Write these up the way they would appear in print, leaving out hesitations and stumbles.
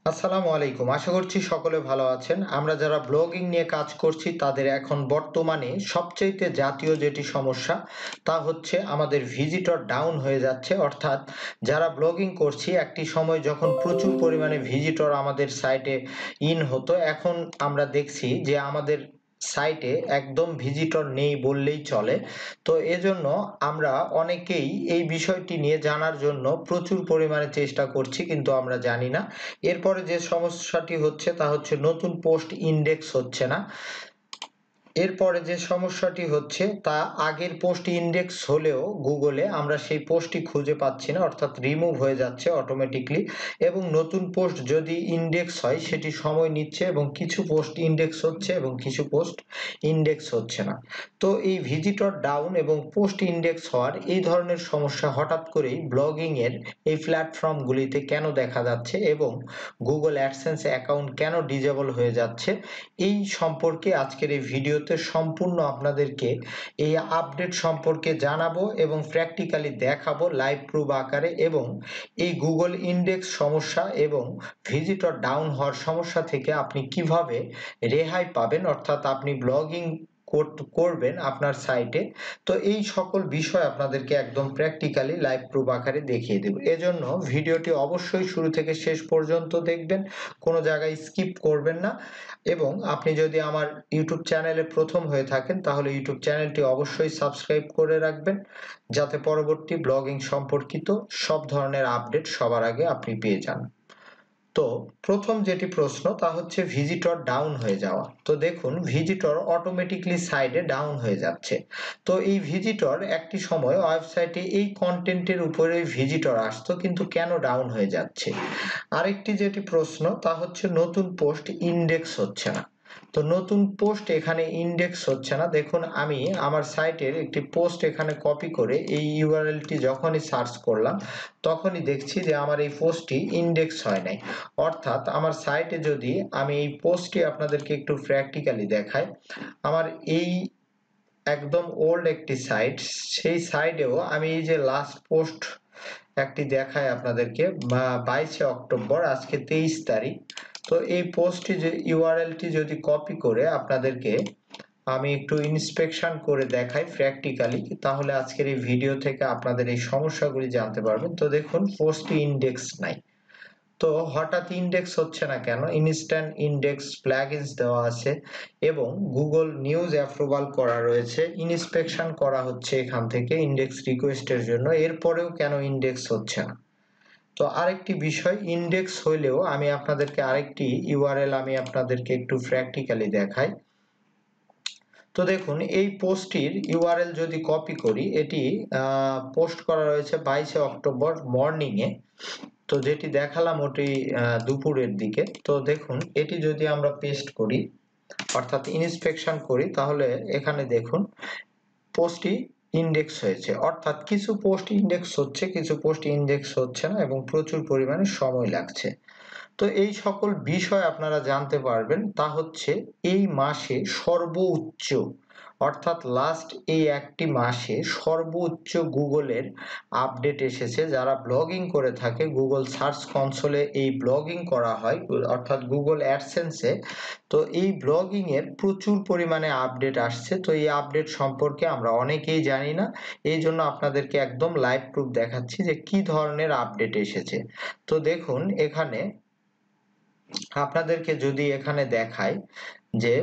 আসসালামু আলাইকুম। আশা করছি সকলে ভালো আছেন। আমরা যারা ব্লগিং নিয়ে কাজ করছি তাদের এখন বর্তমানে সবচাইতে জাতীয় যেটি সমস্যা তা হচ্ছে আমাদের ভিজিটর ডাউন হয়ে যাচ্ছে। অর্থাৎ যারা ব্লগিং করছি একটি সময় যখন প্রচুর পরিমাণে ভিজিটর আমাদের সাইটে হতো, এখন আমরা দেখছি যে আমাদের সাইটে একদম ভিজিটর নেই বললেই চলে। তো এজন্য আমরা অনেকেই এই বিষয়টি নিয়ে জানার জন্য প্রচুর পরিমাণে চেষ্টা করছি, কিন্তু আমরা জানি না। এরপরে যে সমস্যাটি হচ্ছে তা হচ্ছে নতুন পোস্ট ইন্ডেক্স হচ্ছে না। এরপরে যে সমস্যাটি হচ্ছে তা আগের পোস্ট ইন্ডেক্স হলেও গুগলে আমরা সেই পোস্টটি খুঁজে পাচ্ছি না, অর্থাৎ রিমুভ হয়ে যাচ্ছে অটোমেটিকলি। এবং নতুন পোস্ট যদি ইন্ডেক্স হয় সেটি সময় নিচ্ছে এবং কিছু পোস্ট ইন্ডেক্স হচ্ছে এবং কিছু পোস্ট ইন্ডেক্স হচ্ছে না। তো এই ভিজিটর ডাউন এবং পোস্ট ইন্ডেক্স হওয়ার এই ধরনের সমস্যা হঠাৎ করেই ব্লগিং এর এই প্ল্যাটফর্মগুলিতে কেন দেখা যাচ্ছে এবং গুগল অ্যাডসেন্স অ্যাকাউন্ট কেন ডিজেবল হয়ে যাচ্ছে, এই সম্পর্কে আজকের এই ভিডিওতে সম্পূর্ণ আপনাদেরকে এই আপডেট সম্পর্কে জানাবো এবং প্র্যাকটিক্যালি দেখাবো লাইভ প্রুফ আকারে। এবং এই গুগল ইন্ডেক্স সমস্যা এবং ভিজিটর ডাউন হওয়ার সমস্যা থেকে আপনি কিভাবে রেহাই পাবেন, অর্থাৎ আপনি ব্লগিং করবেন আপনার সাইটে। তো এই সকল বিষয় আপনাদেরকে একদম প্র্যাকটিক্যালি লাইভ প্রুফ আকারে দেখিয়ে দেব। এজন্য ভিডিওটি অবশ্যই শুরু থেকে শেষ পর্যন্ত দেখবেন, কোনো জায়গায় স্কিপ করবেন না। এবং আপনি যদি আমার ইউটিউব চ্যানেলে প্রথম হয়ে থাকেন তাহলে ইউটিউব চ্যানেলটি অবশ্যই সাবস্ক্রাইব করে রাখবেন, যাতে পরবর্তী ব্লগিং সম্পর্কিত সব ধরনের আপডেট সবার আগে আপনি পেয়ে যান। তো প্রথম যেটি প্রশ্ন তা হচ্ছে ভিজিটর ডাউন হয়ে যাওয়া। তো দেখুন, ভিজিটর অটোমেটিকলি সাইডে ডাউন হয়ে যাচ্ছে। তো এই ভিজিটর একটি সময় ওয়েবসাইটে এই কন্টেন্টের উপরে ভিজিটর আসতো, কিন্তু কেন ডাউন হয়ে যাচ্ছে। আরেকটি যেটি প্রশ্ন তা হচ্ছে নতুন পোস্ট ইন্ডেক্স হচ্ছে না। তো নতুন পোস্ট এখানে ইন্ডেক্স হচ্ছে না। দেখুন, আমি আমার সাইটের একটি পোস্ট এখানে কপি করে এই ইউআরএলটি যখনই সার্চ করলাম তখনই দেখছি যে আমার এই পোস্টটি ইন্ডেক্স হয় নাই। অর্থাৎ আমার সাইটে যদি আমি এই পোস্টটি আপনাদেরকে একটু প্র্যাকটিক্যালি দেখাই, আমার এই একদম ওল্ড একটি সাইট, সেই সাইডেও আমি এই যে লাস্ট পোস্ট একটি দেখাই আপনাদেরকে, 22শে অক্টোবর, আজকে 23 তারিখ। তো এই পোস্টটি যে ইউআরএলটি যদি কপি করে আপনাদেরকে আমি একটু ইন্সপেকশন করে দেখাই প্র্যাকটিক্যালি, তাহলে আজকের এই ভিডিও থেকে আপনাদের এই সমস্যাগুলি জানতে পারবেন। তো দেখুন, পোস্টটি ইন্ডেক্স নাই। তো হঠাৎ ইন্ডেক্স হচ্ছে না কেন? ইনস্ট্যান্ট ইন্ডেক্স প্লাগইনস দেওয়া আছে এবং গুগল নিউজ অ্যাপ্রুভাল করা রয়েছে, ইন্সপেকশন করা হচ্ছে এখান থেকে ইন্ডেক্স রিকোয়েস্টের জন্য। এরপরেও কেন ইন্ডেক্স হচ্ছে না? তো আরেকটি বিষয়, ইন্ডেক্স হইলেও আমি আপনাদেরকে আরেকটি ইউআরএল আমি আপনাদেরকে একটু প্র্যাকটিক্যালি দেখাই। তো দেখুন, এই পোস্টটির ইউআরএল যদি কপি করি, এটি পোস্ট করা রয়েছে 22শে অক্টোবর মর্নিংয়ে। তো যেটি দেখালাম ওটি দুপুরের দিকে। তো দেখুন, এটি যদি আমরা পেস্ট করি অর্থাৎ ইন্সপেকশন করি, তাহলে এখানে দেখুন পোস্টটি ইন্ডেক্স হয়েছে। অর্থাৎ কিছু পোস্ট ইন্ডেক্স হচ্ছে, কিছু পোস্ট ইন্ডেক্স হচ্ছে না এবং প্রচুর পরিমাণে সময় লাগছে। তো এই সকল বিষয় আপনারা জানতে পারবেন তা হচ্ছে এই মাসে সর্বোচ্চ, অর্থাৎ লাস্ট এই একটি মাসে সর্বোচ্চ গুগলের আপডেট এসেছে। যারা ব্লগিং করে থাকে গুগল সার্চ কনসোলে এই ব্লগিং করা হয়, অর্থাৎ গুগল অ্যাডসেন্সে। তো এই ব্লগিং এর প্রচুর পরিমাণে আপডেট আসছে। তো এই আপডেট সম্পর্কে আমরা অনেকেই জানি না, এই জন্য আপনাদেরকে একদম লাইভ প্রুফ দেখাচ্ছি যে কি ধরনের আপডেট এসেছে। তো দেখুন, এখানে আপনাদেরকে যদি এখানে দেখাই যে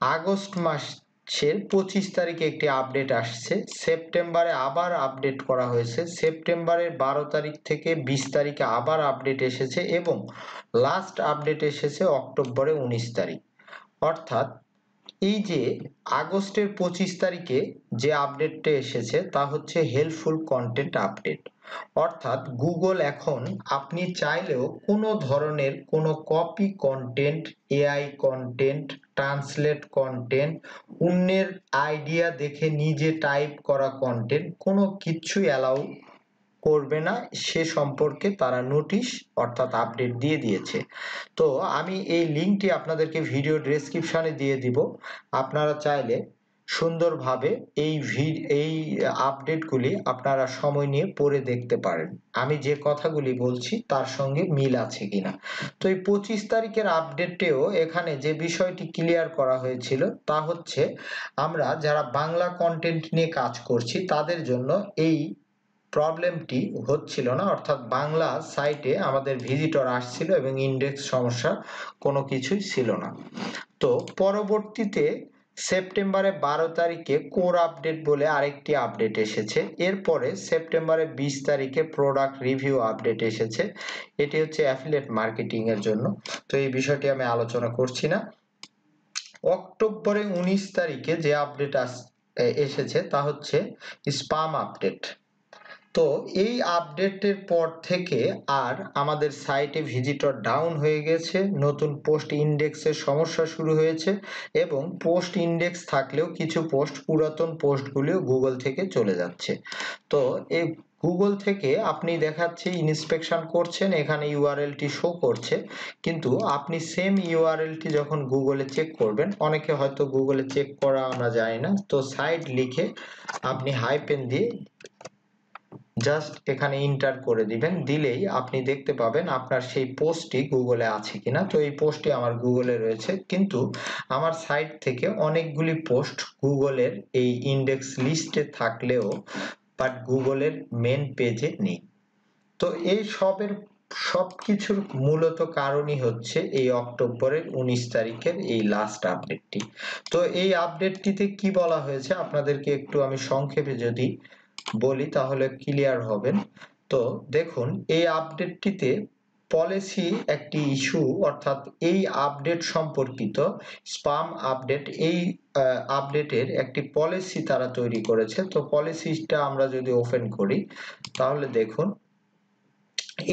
আগস্ট মাসের 25 তারিখে একটি আপডেট আসছে, সেপ্টেম্বরে আবার আপডেট করা হয়েছে, সেপ্টেম্বরের 12 তারিখ থেকে 20 তারিখে আবার আপডেট এসেছে এবং লাস্ট আপডেট এসেছে অক্টোবরে 19 তারিখ। অর্থাৎ এই যে আগস্টের 25 তারিখে যে আপডেটটা এসেছে তা হচ্ছে হেল্পফুল কন্টেন্ট আপডেট। অর্থাৎ গুগল এখন আপনি চাইলেও কোনো ধরনের কোনো copy content, AI content, translate content, অন্যের আইডিয়া দেখে নিজে টাইপ করা কন্টেন্ট, কোনো কিছুই অ্যালাউ করবে না, সে সম্পর্কে তারা নোটিশ অর্থাৎ আপডেট দিয়ে দিয়েছে। তো আমি এই লিঙ্কটি আপনাদেরকে ভিডিও ডেসক্রিপশনে দিয়ে দিব, আপনারা চাইলে সুন্দরভাবে এই আপডেটগুলি আপনারা সময় নিয়ে পড়ে দেখতে পারেন আমি যে কথাগুলি বলছি তার সঙ্গে মিল আছে কিনা। তো এই 25 তারিখের আপডেটেও এখানে যে বিষয়টি ক্লিয়ার করা হয়েছিল তা হচ্ছে আমরা যারা বাংলা কন্টেন্ট নিয়ে কাজ করছি তাদের জন্য এই প্রবলেমটি হচ্ছিল না, অর্থাৎ বাংলা সাইটে আমাদের ভিজিটর আসছিল এবং ইন্ডেক্স সমস্যা কোনো কিছুই ছিল না। তো পরবর্তীতে সেপ্টেম্বরে 12 তারিখে কোর আপডেট বলে আরেকটি আপডেট এসেছে। এরপরে সেপ্টেম্বরে 20 তারিখে প্রোডাক্ট রিভিউ আপডেট এসেছে, এটি হচ্ছে অ্যাফিলিয়েট মার্কেটিং এর জন্য। তো এই বিষয়টি আমি আলোচনা করছি না। অক্টোবরে 19 তারিখে যে আপডেট এসেছে তা হচ্ছে স্পাম আপডেট। তো এই আপডেটের পর থেকে আর আমাদের সাইটে ভিজিটর ডাউন হয়ে গেছে, নতুন পোস্ট ইন্ডেক্সের সমস্যা শুরু হয়েছে এবং পোস্ট ইন্ডেক্স থাকলেও কিছু পোস্ট পুরাতন পোস্টগুলিও গুগল থেকে চলে যাচ্ছে। তো এই গুগল থেকে আপনি দেখাচ্ছে ইন্সপেকশন করছেন, এখানে ইউআরএলটি শো করছে, কিন্তু আপনি সেম ইউআরএলটি যখন গুগলে চেক করবেন, অনেকে হয়তো গুগলে চেক করা আমরা জানি না, তো সাইট লিখে আপনি হাইপেন দিয়ে জাস্ট এখানে ইন্টার করে দিবেন, দিলেই আপনি দেখতে পাবেন আপনার সেই পোস্টটি গুগলে আছে কিনা। তো এই পোস্টটি আমার গুগলে রয়েছে, কিন্তু আমার সাইট থেকে অনেকগুলি পোস্ট গুগলের এই ইন্ডেক্স লিস্টে থাকলেও বাট গুগলের মেন পেজে নেই। তো এই সবকিছুর মূলত কারণই হচ্ছে এই অক্টোবরের 19 তারিখের এই লাস্ট আপডেটটি। তো এই আপডেটটিতে কি বলা হয়েছে আপনাদেরকে একটু আমি সংক্ষেপে যদি বলি তাহলে ক্লিয়ার হবেন। তো দেখুন, এই আপডেটটিতে পলিসি একটি ইস্যু, অর্থাৎ এই আপডেট সম্পর্কিত স্পাম আপডেট, এই আপডেটের একটি পলিসি তারা তৈরি করেছে। তো পলিসিটা আমরা যদি ওপেন করি তাহলে দেখুন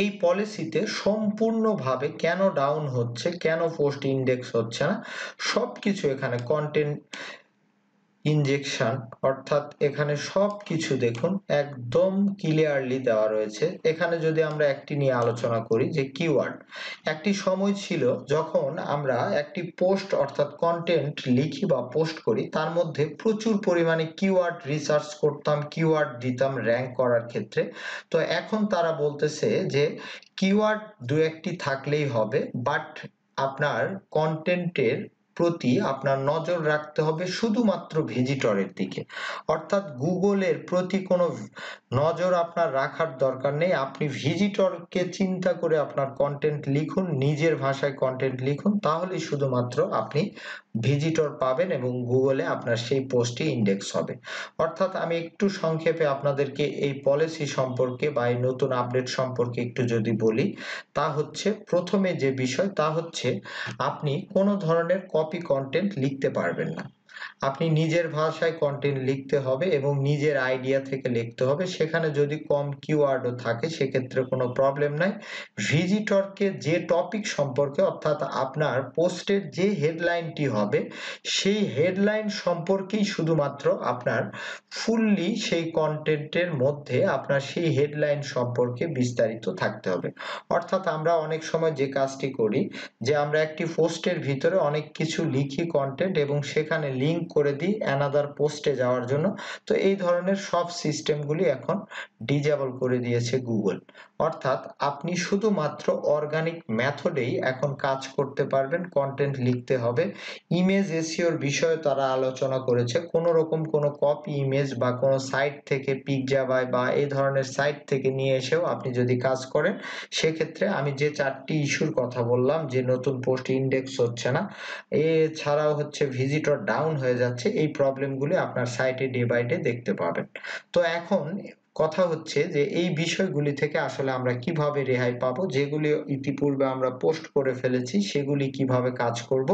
এই পলিসিতে সম্পূর্ণভাবে কেন ডাউন হচ্ছে, কেন পোস্ট ইন্ডেক্স হচ্ছে না, সবকিছু এখানে কন্টেন্ট ইনজেকশন, অর্থাৎ এখানে সবকিছু দেখুন একদম ক্লিয়ারলি দেওয়া রয়েছে। এখানে যদি আমরা একটি নিয়ে আলোচনা করি যে কিওয়ার্ড, একটি সময় ছিল যখন আমরা একটি পোস্ট অর্থাৎ কন্টেন্ট লিখি বা পোস্ট করি তার মধ্যে প্রচুর পরিমাণে কিওয়ার্ড রিসার্চ করতাম, কিওয়ার্ড দিতাম র্যাঙ্ক করার ক্ষেত্রে। তো এখন তারা বলতেছে যে কিওয়ার্ড দু একটি থাকলেই হবে, বাট আপনার কন্টেন্টের প্রতি আপনার নজর রাখতে হবে শুধুমাত্র ভিজিটরের দিকে, অর্থাৎ গুগলের প্রতি কোনো নজর আপনার রাখার দরকার নেই। আপনি ভিজিটরকে চিন্তা করে আপনার কন্টেন্ট লিখুন, নিজের ভাষায় কন্টেন্ট লিখুন, তাহলেই শুধুমাত্র আপনি ভিজিটর পাবেন এবং গুগলে আপনার সেই পোস্টটি ইন্ডেক্স হবে। অর্থাৎ আমি একটু সংক্ষেপে আপনাদেরকে এই পলিসি সম্পর্কে বা এই নতুন আপডেট সম্পর্কে একটু যদি বলি, তা হচ্ছে প্রথমে যে বিষয় তা হচ্ছে আপনি কোনো ধরনের কপি কন্টেন্ট লিখতে পারবেন না। আপনি নিজের ভাষায় কন্টেন্ট লিখতে হবে এবং নিজের আইডিয়া থেকে লিখতে হবে। সেখানে যদি কম কিওয়ার্ডও থাকে সেক্ষেত্রে কোনো প্রবলেম নাই। ভিজিটরকে যে টপিক সম্পর্কে, অর্থাৎ আপনার পোস্টের যে হেডলাইনটি হবে সেই হেডলাইন সম্পর্কেই শুধুমাত্র আপনার ফুললি সেই কন্টেন্টের মধ্যে আপনার সেই হেডলাইন সম্পর্কে বিস্তারিত থাকতে হবে। অর্থাৎ আমরা অনেক সময় যে কাজটি করি যে আমরা একটি পোস্টের ভিতরে অনেক কিছু লিখি কন্টেন্ট এবং সেখানে লিংক করে দিই অ্যানাদার পোস্টে যাওয়ার জন্য। তো এই ধরনের সব সিস্টেমগুলি এখন ডিজেবল করে দিয়েছে গুগল। অর্থাৎ আপনি শুধুমাত্র অর্গানিক মেথডেই এখন কাজ করতে পারবেন, কন্টেন্ট লিখতে হবে। ইমেজ এসইওর বিষয়ে তারা আলোচনা করেছে, কোনো রকম কোনো কপি ইমেজ বা কোনো সাইট থেকে পিকজাবাই বা এই ধরনের সাইট থেকে নিয়ে এসেও আপনি যদি কাজ করেন সেক্ষেত্রে আমি যে 4টি ইস্যুর কথা বললাম, যে নতুন পোস্ট ইন্ডেক্স হচ্ছে না, এছাড়াও হচ্ছে ভিজিটর ডাউন হয়ে যাচ্ছে, এই প্রবলেমগুলি আপনার সাইটে ডে বাই ডে দেখতে পাবেন। তো এখন কথা হচ্ছে যে এই বিষয়গুলি থেকে আসলে আমরা কিভাবে রেহাই পাবো, যেগুলি ইতিপূর্বে আমরা পোস্ট করে ফেলেছি সেগুলি কিভাবে কাজ করব,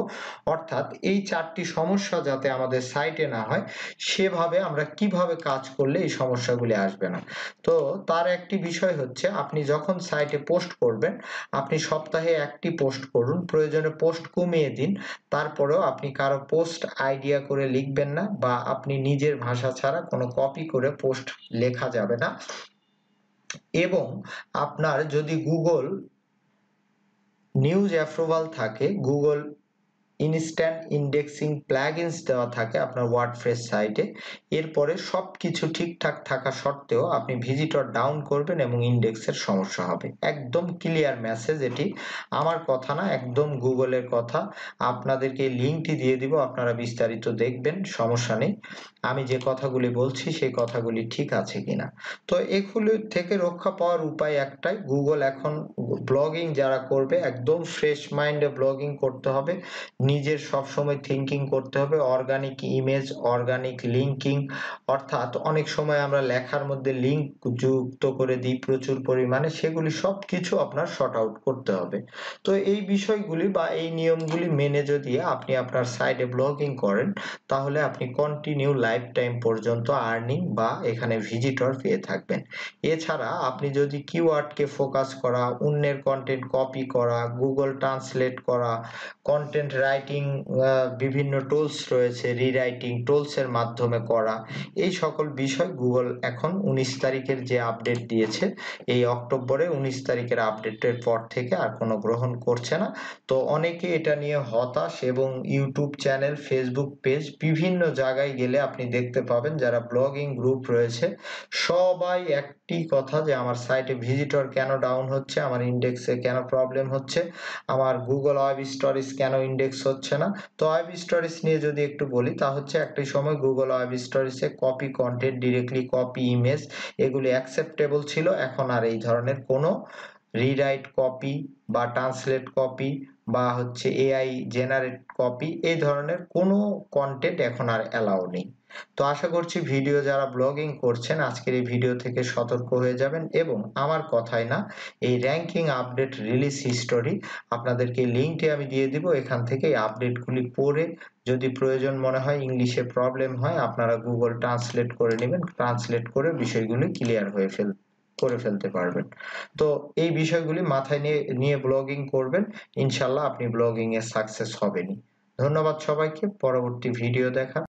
অর্থাৎ এই 4টি সমস্যা যাতে আমাদের সাইটে না হয় সেভাবে আমরা কিভাবে কাজ করলে এই সমস্যাগুলি আসবে না। তো তার একটি বিষয় হচ্ছে আপনি যখন সাইটে পোস্ট করবেন আপনি সপ্তাহে একটি পোস্ট করুন, প্রয়োজনে পোস্ট কমিয়ে দিন, তারপরেও আপনি কারো পোস্ট আইডিয়া করে লিখবেন না বা আপনি নিজের ভাষা ছাড়া কোনো কপি করে পোস্ট লেখা যাবে না। এবং আপনার যদি গুগল নিউজ অ্যাপ্রুভাল থাকে, গুগল ইনস্ট্যান্ট ইন্ডেক্সিং প্লাগইনস দেওয়া থাকে আপনার ওয়ার্ডপ্রেস সাইটে, এরপরে সবকিছু ঠিকঠাক থাকা সত্ত্বেও আপনি ভিজিটর ডাউন করবেন এবং ইন্ডেক্সের সমস্যা হবে। একদম ক্লিয়ার মেসেজ এটি, আমার কথা না, একদম গুগলের কথা। আপনাদেরকে লিঙ্কটি দিয়ে দিব, আপনারা বিস্তারিত দেখবেন, সমস্যা নেই। আমি যে কথাগুলি বলছি সেই কথাগুলি ঠিক আছে কিনা। তো এগুলি থেকে রক্ষা পাওয়ার উপায় একটাই, গুগল এখন ব্লগিং যারা করবে একদম ফ্রেশ মাইন্ডে ব্লগিং করতে হবে, নিজের সবসময় থিঙ্কিং করতে হবে, অর্গানিক ইমেজ, অর্গানিক লিঙ্কিং, অর্থাৎ অনেক সময় আমরা লেখার মধ্যে লিঙ্ক যুক্ত করে দিই প্রচুর পরিমাণে, সেগুলি সব কিছু আপনার শর্ট আউট করতে হবে। তো এই বিষয়গুলি বা এই নিয়মগুলি মেনে যদি আপনি আপনার সাইটে ব্লগিং করেন, তাহলে আপনি কন্টিনিউ লাইফ টাইম পর্যন্ত আর্নিং বা এখানে ভিজিটর পেয়ে থাকবেন। এছাড়া আপনি যদি কিওয়ার্ডকে ফোকাস করা, অন্যের কন্টেন্ট কপি করা, গুগল ট্রান্সলেট করা, কন্টেন্ট রাইটিং, বিভিন্ন টুলস রয়েছে, রিরাইটিং টুলসের মাধ্যমে করা, এই সকল বিষয় গুগল এখন 19 তারিখের যে আপডেট দিয়েছে, এই অক্টোবরে 19 তারিখের আপডেটের পর থেকে আর কোনো গ্রহণ করছে না। তো অনেকে এটা নিয়ে হতাশ, এবং ইউটিউব চ্যানেল, ফেসবুক পেজ, বিভিন্ন জায়গায় গেলে আপনি দেখতে পাবেন যারা ব্লগিং গ্রুপ রয়েছে, সবাই একটি কথা যে আমার সাইটে ভিজিটর কেন ডাউন হচ্ছে, আমার ইন্ডেক্সে কেন প্রবলেম হচ্ছে, আমার গুগল ওয়েব স্টোরেজ কেন ইন্ডেক্স হচ্ছে না। তো ওয়েব স্টোরেজ নিয়ে যদি একটু বলি, তা হচ্ছে একটি সময় গুগল ওয়েব স্টোরেজে copy content, directly copy image, এগুলি অ্যাকসেপ্টেবল ছিল। এখন আর এই ধরনের কোনো রিরাইট কপি বা ট্রান্সলেট কপি বা হচ্ছে এআই জেনারেট কপি, এই ধরনের কোনো কন্টেন্ট এখন আর অ্যালাউ নেই। তো আশা করছি ভিডিও যারা ব্লগিং করছেন আজকের এই ভিডিও থেকে সতর্ক হয়ে যাবেন, এবং আমার কথাই না, এই র্যাঙ্কিং আপডেট রিলিজ হিস্টোরি আপনাদেরকে লিঙ্কটি আমি দিয়ে দিব, এখান থেকে এই আপডেটগুলি পড়ে যদি প্রয়োজন মনে হয়, ইংলিশে প্রবলেম হয়, আপনারা গুগল ট্রান্সলেট করে নেবেন, ট্রান্সলেট করে বিষয়গুলি ক্লিয়ার করে ফেলতে পারবেন। তো এই বিষয়গুলি মাথায় নিয়ে নিয়ে ব্লগিং করবেন, ইনশাল্লাহ আপনি ব্লগিং এ সাকসেস হবেনই। ধন্যবাদ সবাইকে, পরবর্তী ভিডিও দেখা।